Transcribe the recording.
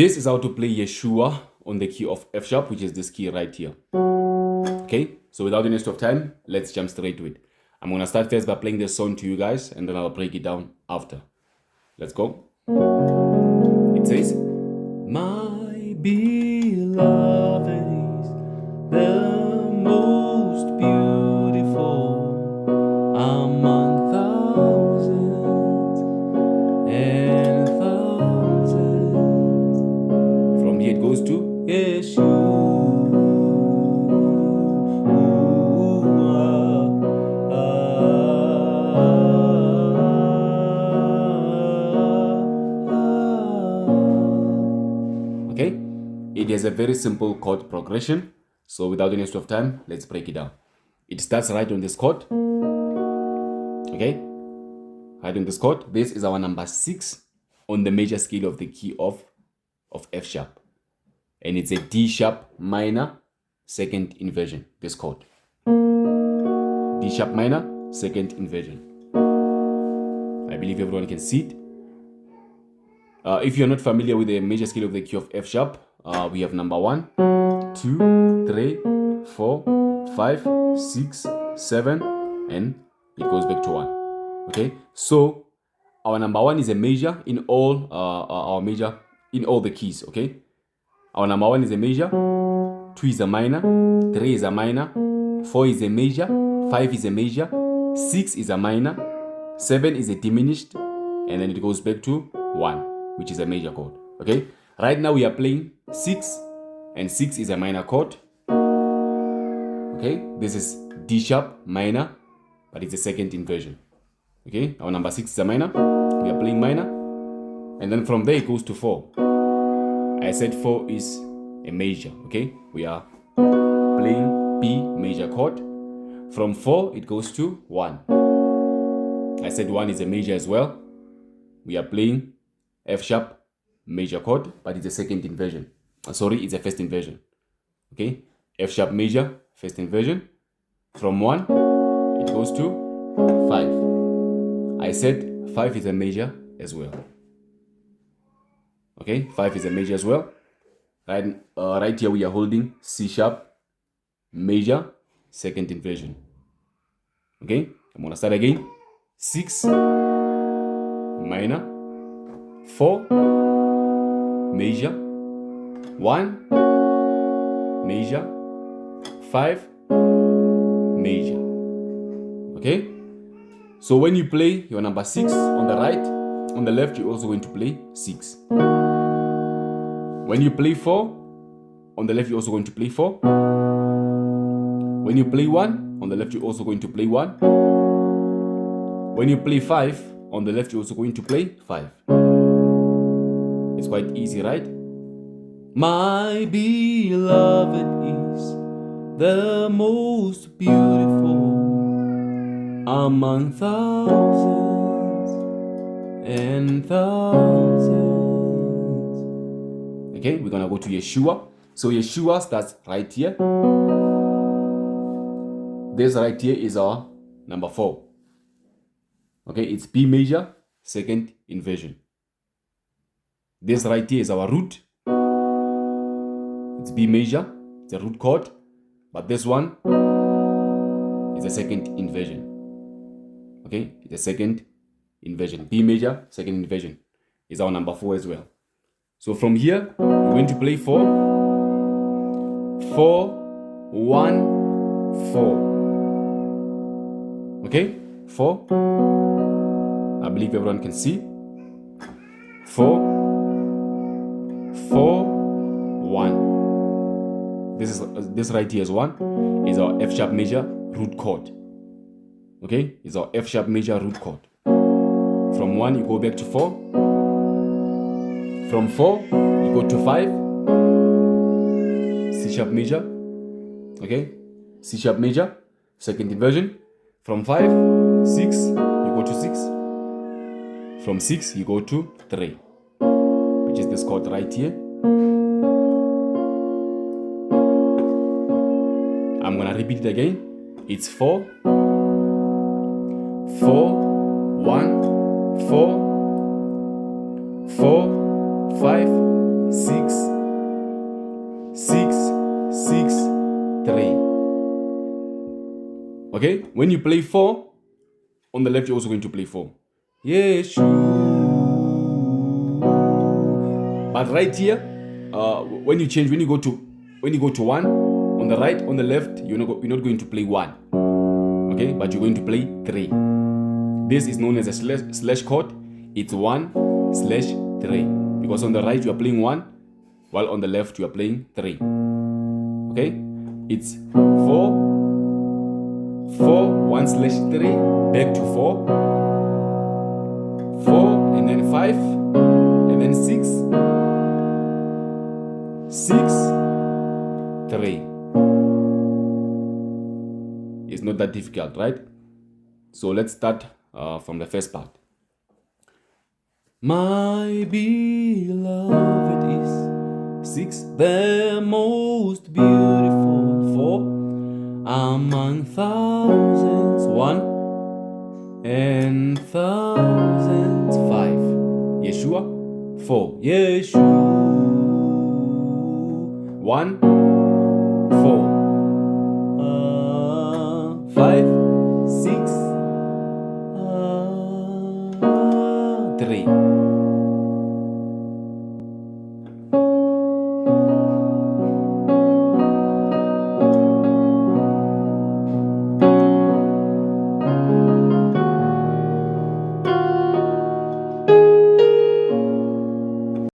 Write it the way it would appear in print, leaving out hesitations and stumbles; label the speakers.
Speaker 1: This is how to play Yeshua on the key of F sharp, which is this key right here. Okay, so without any waste of time, let's jump straight to it. I'm gonna start first by playing the song to you guys, and then I'll break it down after. Let's go. It says, my beloved is the most beautiful among thousands and thousands. From here it goes to Yeshua. Okay, it has a very simple chord progression. So without any waste of time, let's break it down. It starts right on this chord. Okay, right on this chord. This is our number 6 on the major scale of the key of F sharp. And it's a D sharp minor second inversion, this chord. D sharp minor second inversion. I believe everyone can see it. If you're not familiar with the major scale of the key of F sharp, we have number 1, 2, 3, 4, 5, 6, 7, and it goes back to 1. Okay, so our number 1 is a major in all in all the keys. Okay, our number 1 is a major, 2 is a minor, 3 is a minor, 4 is a major, 5 is a major, 6 is a minor, 7 is a diminished, and then it goes back to 1, which is a major chord. Okay, right now we are playing 6, and 6 is a minor chord. Okay, this is D sharp minor, but it's a second inversion. Okay, our number 6 is a minor, we are playing minor, and then from there it goes to 4. I said 4 is a major. Okay, we are playing B major chord. From 4 it goes to 1. I said 1 is a major as well. We are playing F sharp major chord, but it's a second inversion. Sorry, it's a first inversion. Okay, F sharp major, first inversion. From 1 it goes to 5. I said 5 is a major as well. Okay, 5 is a major as well. Right here we are holding C sharp major second inversion. Okay, I'm gonna start again. 6 minor, 4 major, 1 major, 5 major. Okay, so when you play your number 6 on the right, on the left you're also going to play 6. When you play 4 on the left you're also going to play 4. When you play 1 on the left you're also going to play 1. When you play 5 on the left you're also going to play 5. It's quite easy, right? My beloved is the most beautiful among thousands and thousands. Okay, we're gonna go to Yeshua. So Yeshua starts right here. This right here is our number 4. Okay, it's B major, second inversion. This right here is our root. It's B major, it's a root chord, but this one is a second inversion. Okay, it's a second inversion. B major, second inversion is our number 4 as well. So from here, we're going to play 4, 4, 1, 4. Okay, 4. I believe everyone can see. 4, 4, 1. This right here is 1. Is our F sharp major root chord. Okay, is our F sharp major root chord. From 1 you go back to 4. From 4 you go to 5. C sharp major. Okay, C sharp major, second inversion. From 5, 6, you go to 6. From 6 you go to 3, which is this chord right here. I'm gonna repeat it again. It's 4, 4, 1, 4, 4, 5, 6, Okay, when you play 4, on the left you're also going to play 4. Yesua. But right here, when you change, when you go to 1, on the right, on the left, you're not going to play 1. Okay, but you're going to play 3. This is known as a slash chord. It's 1/3, because on the right you are playing 1, while on the left you are playing 3. Okay, it's 4, 1/3, back to 4, 4, and then 5, and then 6, 3. It's not that difficult, right? So let's start from the first part. My beloved is 6, the most beautiful, 4 among thousands, 1 and thousands, 5. Yesua, 4. Yesua, 1, 4, 5.